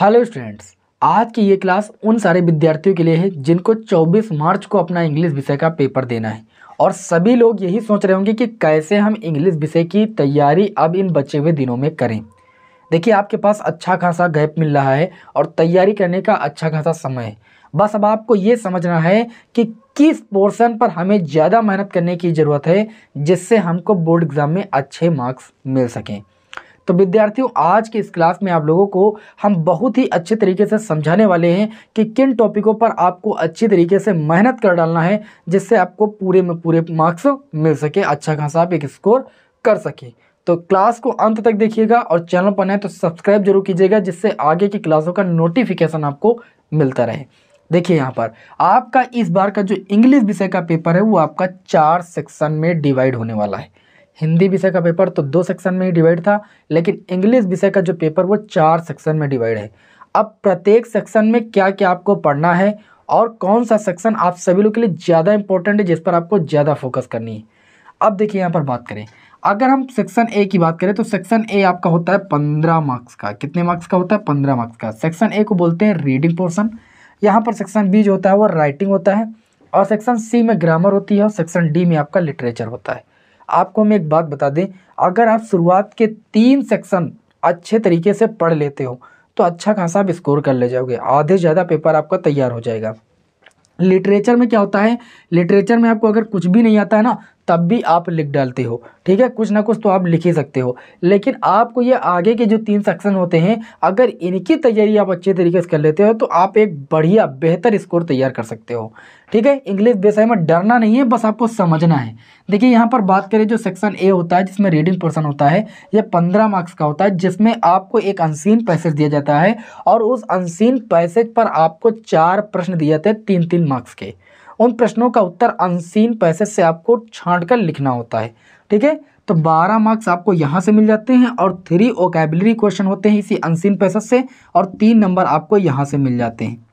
Hello students, आज की ये क्लास उन सारे विद्यार्थियों के लिए है जिनको 24 मार्च को अपना इंग्लिश विषय का पेपर देना है। और सभी लोग यही सोच रहे होंगे कि कैसे हम इंग्लिश विषय की तैयारी अब इन बचे हुए दिनों में करें। देखिए, आपके पास अच्छा खासा गैप मिल रहा है और तैयारी करने का अच्छा खासा समय है। बस अब आपको ये समझना है कि किस पोर्शन पर हमें ज़्यादा मेहनत करने की ज़रूरत है जिससे हमको बोर्ड एग्ज़ाम में अच्छे मार्क्स मिल सकें। तो विद्यार्थियों, आज की इस क्लास में आप लोगों को हम बहुत ही अच्छे तरीके से समझाने वाले हैं कि किन टॉपिकों पर आपको अच्छी तरीके से मेहनत कर डालना है जिससे आपको पूरे में पूरे मार्क्स मिल सके, अच्छा खासा आप एक स्कोर कर सके। तो क्लास को अंत तक देखिएगा और चैनल पर नए तो सब्सक्राइब जरूर कीजिएगा जिससे आगे की क्लासों का नोटिफिकेशन आपको मिलता रहे। देखिए, यहाँ पर आपका इस बार का जो इंग्लिश विषय का पेपर है वो आपका 4 सेक्शन में डिवाइड होने वाला है। हिंदी विषय का पेपर तो 2 सेक्शन में ही डिवाइड था, लेकिन इंग्लिश विषय का जो पेपर वो 4 सेक्शन में डिवाइड है। अब प्रत्येक सेक्शन में क्या क्या आपको पढ़ना है और कौन सा सेक्शन आप सभी लोग के लिए ज़्यादा इंपॉर्टेंट है जिस पर आपको ज़्यादा फोकस करनी है। अब देखिए, यहाँ पर बात करें, अगर हम सेक्शन ए की बात करें तो सेक्शन ए आपका होता है 15 मार्क्स का। कितने मार्क्स का होता है? 15 मार्क्स का। सेक्शन ए को बोलते हैं रीडिंग पोर्शन। यहाँ पर सेक्शन बी जो होता है वो राइटिंग होता है, और सेक्शन सी में ग्रामर होती है, और सेक्शन डी में आपका लिटरेचर होता है। आपको हम एक बात बता दें, अगर आप शुरुआत के 3 सेक्शन अच्छे तरीके से पढ़ लेते हो तो अच्छा खासा आप स्कोर कर ले जाओगे, आधे ज़्यादा पेपर आपका तैयार हो जाएगा। लिटरेचर में क्या होता है? लिटरेचर में आपको अगर कुछ भी नहीं आता है ना, तब भी आप लिख डालते हो, ठीक है, कुछ ना कुछ तो आप लिख ही सकते हो। लेकिन आपको ये आगे के जो 3 सेक्शन होते हैं, अगर इनकी तैयारी आप अच्छे तरीके से कर लेते हो तो आप एक बढ़िया बेहतर स्कोर तैयार कर सकते हो, ठीक है। इंग्लिश विषय में डरना नहीं है, बस आपको समझना है। देखिए, यहाँ पर बात करें, जो सेक्शन ए होता है जिसमें रीडिंग पोर्शन होता है, यह 15 मार्क्स का होता है, जिसमें आपको एक अनसीन पैसेज दिया जाता है और उस अनसीन पैसेज पर आपको 4 प्रश्न दिए जाते हैं 3-3 मार्क्स के। उन प्रश्नों का उत्तर अनसीन पैसेज से आपको छांट कर लिखना होता है, ठीक है। तो 12 मार्क्स आपको यहाँ से मिल जाते हैं और 3 वोकैबुलरी क्वेश्चन होते हैं इसी अनसीन पैसेज से, और 3 नंबर आपको यहाँ से मिल जाते हैं।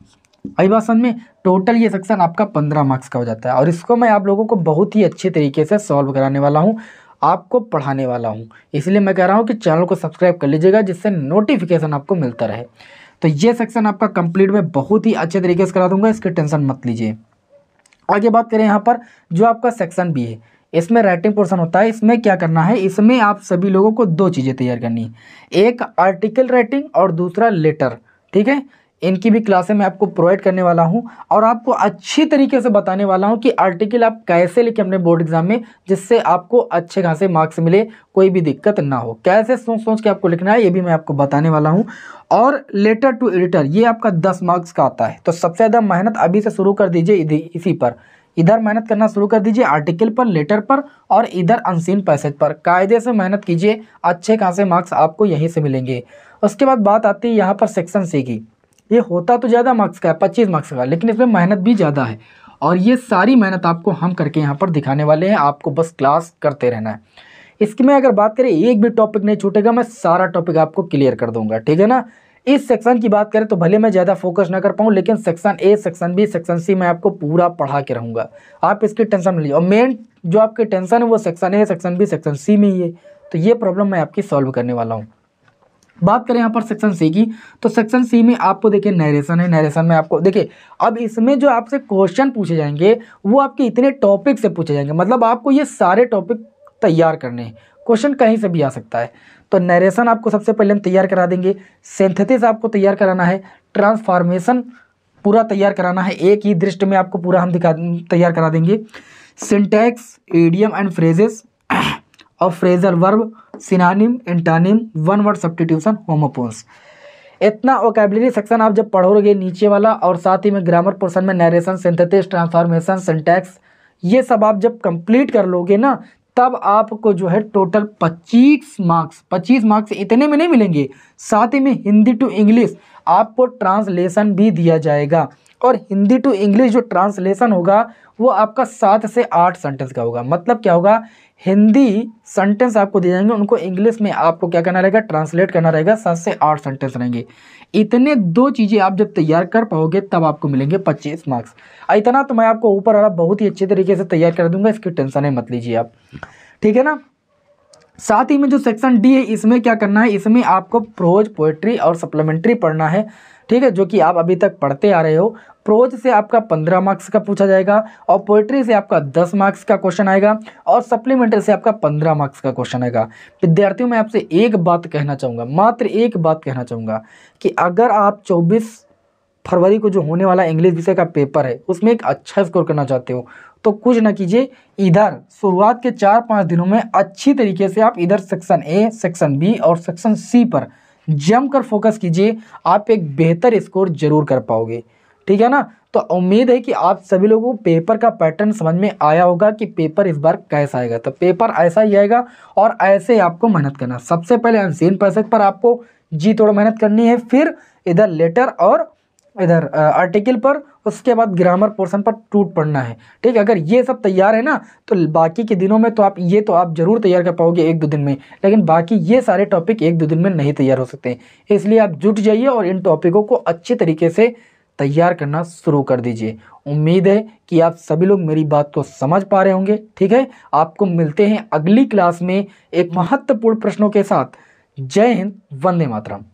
आई बात समझ में? टोटल ये सेक्शन आपका 15 मार्क्स का हो जाता है, और इसको मैं आप लोगों को बहुत ही अच्छे तरीके से सॉल्व कराने वाला हूँ, आपको पढ़ाने वाला हूँ। इसलिए मैं कह रहा हूँ कि चैनल को सब्सक्राइब कर लीजिएगा जिससे नोटिफिकेशन आपको मिलता रहे। तो ये सेक्शन आपका कंप्लीट मैं बहुत ही अच्छे तरीके से करा दूंगा, इसकी टेंशन मत लीजिए। आगे बात करें, यहाँ पर जो आपका सेक्शन बी है, इसमें राइटिंग पोर्शन होता है। इसमें क्या करना है? इसमें आप सभी लोगों को 2 चीज़ें तैयार करनी है, एक आर्टिकल राइटिंग और दूसरा लेटर, ठीक है। इनकी भी क्लासें मैं आपको प्रोवाइड करने वाला हूं और आपको अच्छी तरीके से बताने वाला हूं कि आर्टिकल आप कैसे लिखें अपने बोर्ड एग्जाम में जिससे आपको अच्छे खासे मार्क्स मिले, कोई भी दिक्कत ना हो। कैसे सोच सोच के आपको लिखना है ये भी मैं आपको बताने वाला हूं। और लेटर टू एडिटर ये आपका 10 मार्क्स का आता है। तो सबसे ज़्यादा मेहनत अभी से शुरू कर दीजिए इसी पर, इधर मेहनत करना शुरू कर दीजिए, आर्टिकल पर, लेटर पर, और इधर अनसीन पैसेज पर कायदे से मेहनत कीजिए, अच्छे खासे मार्क्स आपको यहीं से मिलेंगे। उसके बाद बात आती है यहाँ पर सेक्शन सी की। ये होता तो ज़्यादा मार्क्स का है, 25 मार्क्स का, लेकिन इसमें मेहनत भी ज़्यादा है, और ये सारी मेहनत आपको हम करके यहाँ पर दिखाने वाले हैं। आपको बस क्लास करते रहना है। इसकी मैं अगर बात करें, एक भी टॉपिक नहीं छूटेगा, मैं सारा टॉपिक आपको क्लियर कर दूंगा, ठीक है ना। इस सेक्शन की बात करें तो भले मैं ज़्यादा फोकस ना कर पाऊँ, लेकिन section A, section B, section C मैं आपको पूरा पढ़ा के रहूँगा, आप इसकी टेंशन नहीं लीजिए। और मेन जो आपकी टेंशन है वो section A, section B, section C में ही है, तो ये प्रॉब्लम मैं आपकी सॉल्व करने वाला हूँ। बात करें यहाँ पर सेक्शन सी की, तो सेक्शन सी में आपको देखिए नरेशन है। नरेशन में आपको देखिए, अब इसमें जो आपसे क्वेश्चन पूछे जाएंगे वो आपके इतने टॉपिक से पूछे जाएंगे, मतलब आपको ये सारे टॉपिक तैयार करने हैं, क्वेश्चन कहीं से भी आ सकता है। तो नरेशन आपको सबसे पहले हम तैयार करा देंगे, सिंथेसिस आपको तैयार कराना है, ट्रांसफॉर्मेशन पूरा तैयार कराना है, एक ही दृष्टि में आपको पूरा हम तैयार करा देंगे। सिंटैक्स, इडियम एंड फ्रेजेस और phrasal verb, synonym, antonym, one word substitution, homophones. इतना वोकैबुलरी सेक्शन आप जब पढ़ोगे नीचे वाला, और साथ ही में ग्रामर पोर्शन में नरेशन, सिंथेसिस, ट्रांसफॉर्मेशन, सिंटैक्स, ये सब आप जब कंप्लीट कर लोगे ना, तब आपको जो है टोटल 25 मार्क्स इतने में नहीं मिलेंगे, साथ ही में हिंदी टू इंग्लिश आपको ट्रांसलेशन भी दिया जाएगा। और हिंदी टू इंग्लिश जो ट्रांसलेशन होगा वो आपका 7 से 8 सेंटेंस का होगा। मतलब क्या होगा? हिंदी सेंटेंस आपको दिए जाएंगे, उनको इंग्लिश में आपको क्या करना रहेगा? ट्रांसलेट करना रहेगा। 7 से 8 सेंटेंस रहेंगे। इतने 2 चीज़ें आप जब तैयार कर पाओगे तब आपको मिलेंगे 25 मार्क्स। इतना तो मैं आपको ऊपर वाला बहुत ही अच्छे तरीके से तैयार कर दूंगा, इसकी टेंशन मत लीजिए आप, ठीक है ना। साथ ही में जो सेक्शन डी है इसमें क्या करना है, इसमें आपको प्रोज, पोएट्री और सप्लीमेंट्री पढ़ना है, ठीक है, जो कि आप अभी तक पढ़ते आ रहे हो। प्रोज से आपका 15 मार्क्स का पूछा जाएगा और पोएट्री से आपका 10 मार्क्स का क्वेश्चन आएगा और सप्लीमेंट्री से आपका 15 मार्क्स का क्वेश्चन आएगा। विद्यार्थियों मैं आपसे एक बात कहना चाहूँगा, मात्र एक बात कहना चाहूँगा कि अगर आप 24 फरवरी को जो होने वाला इंग्लिश विषय का पेपर है उसमें एक अच्छा स्कोर करना चाहते हो तो कुछ ना कीजिए, इधर शुरुआत के 4-5 दिनों में अच्छी तरीके से आप इधर सेक्शन ए, सेक्शन बी और सेक्शन सी पर जमकर फोकस कीजिए, आप एक बेहतर स्कोर जरूर कर पाओगे, ठीक है ना। तो उम्मीद है कि आप सभी लोगों को पेपर का पैटर्न समझ में आया होगा कि पेपर इस बार कैसा आएगा। तो पेपर ऐसा ही आएगा और ऐसे आपको मेहनत करना। सबसे पहले अनसीन पैसेज पर आपको जी तोड़ मेहनत करनी है, फिर इधर लेटर और इधर आर्टिकल पर, उसके बाद ग्रामर पोर्शन पर टूट पड़ना है, ठीक है। अगर ये सब तैयार है ना तो बाकी के दिनों में तो आप जरूर तैयार कर पाओगे 1-2 दिन में, लेकिन बाकी ये सारे टॉपिक 1-2 दिन में नहीं तैयार हो सकते, इसलिए आप जुट जाइए और इन टॉपिकों को अच्छे तरीके से तैयार करना शुरू कर दीजिए। उम्मीद है कि आप सभी लोग मेरी बात को समझ पा रहे होंगे, ठीक है। आपको मिलते हैं अगली क्लास में एक महत्वपूर्ण प्रश्नों के साथ। जय हिंद, वंदे मातरम।